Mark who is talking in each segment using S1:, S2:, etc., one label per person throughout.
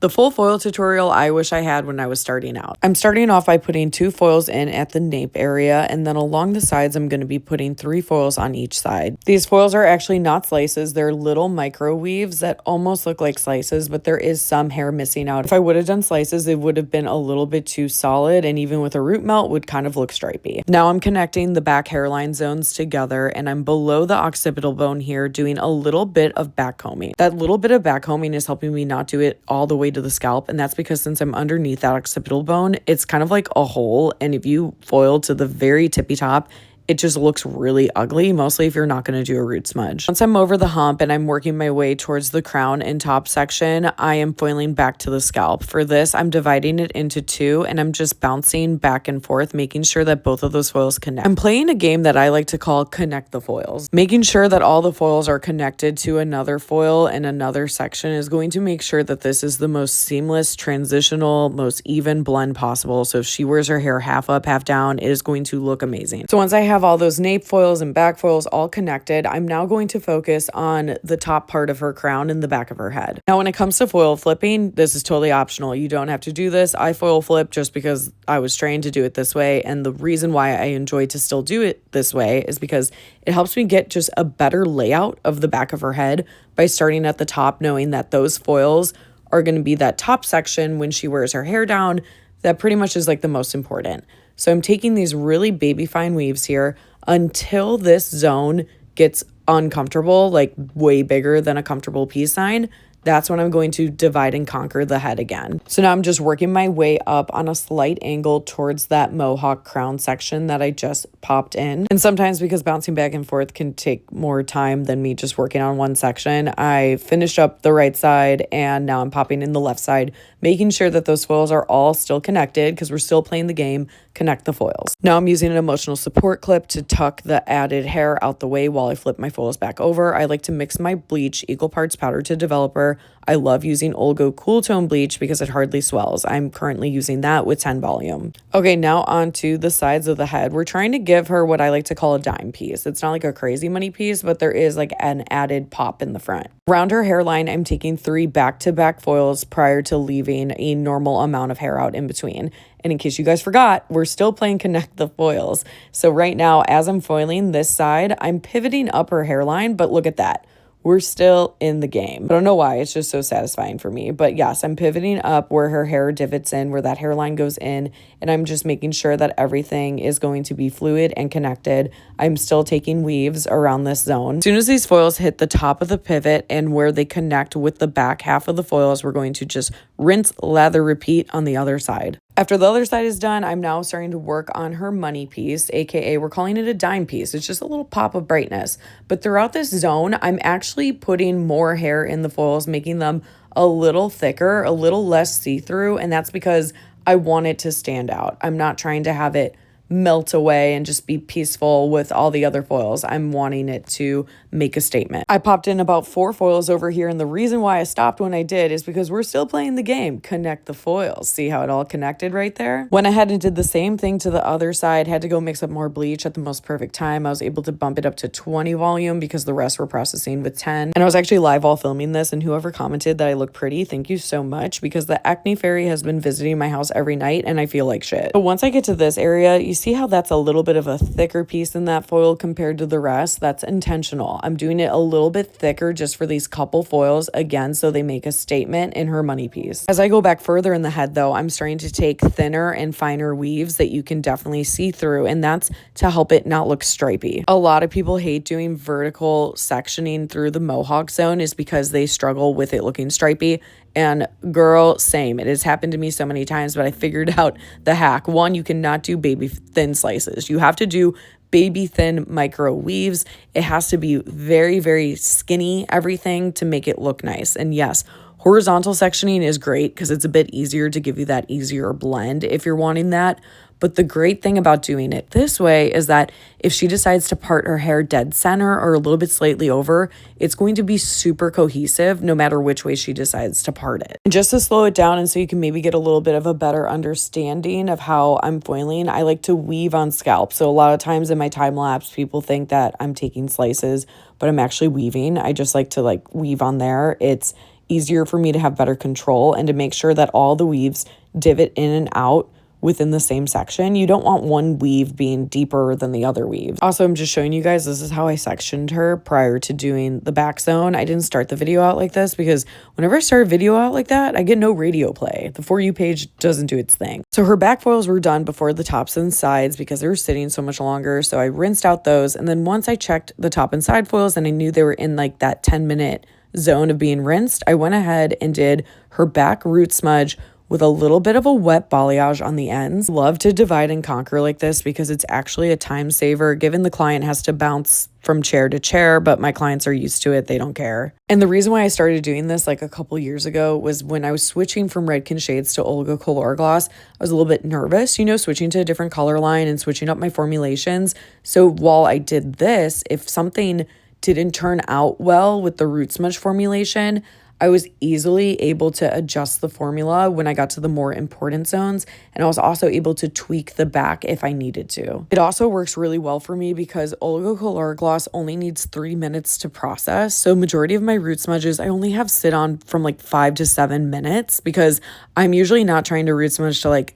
S1: The full foil tutorial I wish I had when I was starting out. I'm starting off by putting 2 foils in at the nape area, and then along the sides I'm going to be putting 3 foils on each side. These foils are actually not slices, they're little micro weaves that almost look like slices, but there is some hair missing out. If I would have done slices, it would have been a little bit too solid, and even with a root melt would kind of look stripy. Now I'm connecting the back hairline zones together, and I'm below the occipital bone here doing a little bit of back combing. That little bit of back combing is helping me not do it all the way to the scalp, and that's because since I'm underneath that occipital bone, it's kind of like a hole, and if you foil to the very tippy top, it just looks really ugly, mostly if you're not going to do a root smudge. Once I'm over the hump and I'm working my way towards the crown and top section, I am foiling back to the scalp. For this, I'm dividing it into 2 and I'm just bouncing back and forth, making sure that both of those foils connect. I'm playing a game that I like to call connect the foils. Making sure that all the foils are connected to another foil and another section is going to make sure that this is the most seamless, transitional, most even blend possible. So if she wears her hair half up, half down, it is going to look amazing. So once I have all those nape foils and back foils all connected, I'm now going to focus on the top part of her crown and the back of her head. Now, when it comes to foil flipping, this is totally optional. You don't have to do this. I foil flip just because I was trained to do it this way. And the reason why I enjoy to still do it this way is because it helps me get just a better layout of the back of her head by starting at the top, knowing that those foils are going to be that top section when she wears her hair down. That pretty much is like the most important. So I'm taking these really baby fine weaves here until this zone gets uncomfortable, like way bigger than a comfortable peace sign. That's when I'm going to divide and conquer the head again. So now I'm just working my way up on a slight angle towards that mohawk crown section that I just popped in. And sometimes because bouncing back and forth can take more time than me just working on one section, I finished up the right side and now I'm popping in the left side, making sure that those foils are all still connected because we're still playing the game, connect the foils. Now I'm using an emotional support clip to tuck the added hair out the way while I flip my foils back over. I like to mix my bleach equal parts powder to developer. I love using Olgo Cool Tone bleach because it hardly swells. I'm currently using that with 10 volume. Okay, now onto the sides of the head. We're trying to give her what I like to call a dime piece. It's not like a crazy money piece, but there is like an added pop in the front. Around her hairline, I'm taking 3 back-to-back foils prior to leaving a normal amount of hair out in between. And in case you guys forgot, we're still playing connect the foils. So right now, as I'm foiling this side, I'm pivoting up her hairline, but look at that. We're still in the game. I don't know why, it's just so satisfying for me. But yes, I'm pivoting up where her hair divots in, where that hairline goes in, and I'm just making sure that everything is going to be fluid and connected. I'm still taking weaves around this zone. As soon as these foils hit the top of the pivot and where they connect with the back half of the foils, we're going to just rinse, lather, repeat on the other side. After the other side is done, I'm now starting to work on her money piece, aka we're calling it a dime piece. It's just a little pop of brightness. But throughout this zone, I'm actually putting more hair in the foils, making them a little thicker, a little less see-through, and that's because I want it to stand out. I'm not trying to have it melt away and just be peaceful with all the other foils. I'm wanting it to make a statement. I popped in about 4 foils over here, and the reason why I stopped when I did is because we're still playing the game. Connect the foils. See how it all connected right there? Went ahead and did the same thing to the other side. Had to go mix up more bleach at the most perfect time. I was able to bump it up to 20 volume because the rest were processing with 10. And I was actually live while filming this, and whoever commented that I look pretty, thank you so much, because the acne fairy has been visiting my house every night and I feel like shit. But once I get to this area, you see how that's a little bit of a thicker piece in that foil compared to the rest? That's intentional. I'm doing it a little bit thicker just for these couple foils, again, so they make a statement in her money piece. As I go back further in the head, though, I'm starting to take thinner and finer weaves that you can definitely see through, and that's to help it not look stripy. A lot of people hate doing vertical sectioning through the mohawk zone is because they struggle with it looking stripy. And girl, same. It has happened to me so many times, but I figured out the hack. One, you cannot do baby thin slices. You have to do baby thin micro weaves. It has to be very, very skinny, everything, to make it look nice. And yes, horizontal sectioning is great because it's a bit easier to give you that easier blend if you're wanting that. But the great thing about doing it this way is that if she decides to part her hair dead center or a little bit slightly over, it's going to be super cohesive no matter which way she decides to part it. And just to slow it down and so you can maybe get a little bit of a better understanding of how I'm foiling, I like to weave on scalp. So a lot of times in my time lapse, people think that I'm taking slices, but I'm actually weaving. I just like to weave on there. It's easier for me to have better control and to make sure that all the weaves divot in and out within the same section. You don't want one weave being deeper than the other weave. Also, I'm just showing you guys, this is how I sectioned her prior to doing the back zone. I didn't start the video out like this because whenever I start a video out like that, I get no radio play. The For You page doesn't do its thing. So her back foils were done before the tops and sides because they were sitting so much longer. So I rinsed out those. And then once I checked the top and side foils and I knew they were in like that 10-minute zone of being rinsed, I went ahead and did her back root smudge with a little bit of a wet balayage on the ends. Love to divide and conquer like this because it's actually a time saver given the client has to bounce from chair to chair, but my clients are used to it. They don't care. And the reason why I started doing this like a couple years ago was when I was switching from Redken Shades to Olga Color Gloss, I was a little bit nervous, switching to a different color line and switching up my formulations. So while I did this, if something didn't turn out well with the root smudge formulation, I was easily able to adjust the formula when I got to the more important zones, and I was also able to tweak the back if I needed to. It also works really well for me because Olga Color Gloss only needs 3 minutes to process, so majority of my root smudges I only have sit on from like 5 to 7 minutes because I'm usually not trying to root smudge to like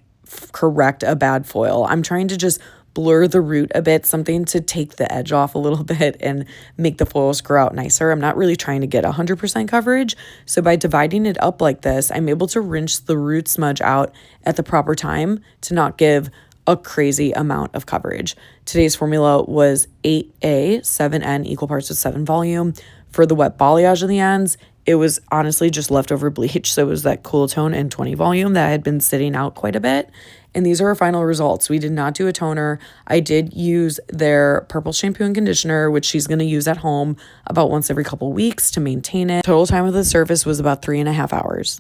S1: correct a bad foil. I'm trying to just blur the root a bit, something to take the edge off a little bit and make the foils grow out nicer. I'm not really trying to get 100% coverage. So by dividing it up like this, I'm able to rinse the root smudge out at the proper time to not give a crazy amount of coverage. Today's formula was 8A, 7N, equal parts with 7 volume. For the wet balayage on the ends, it was honestly just leftover bleach. So it was that cool tone and 20 volume that had been sitting out quite a bit. And these are our final results. We did not do a toner. I did use their purple shampoo and conditioner, which she's going to use at home about once every couple weeks to maintain it. Total time of the surface was about 3.5 hours.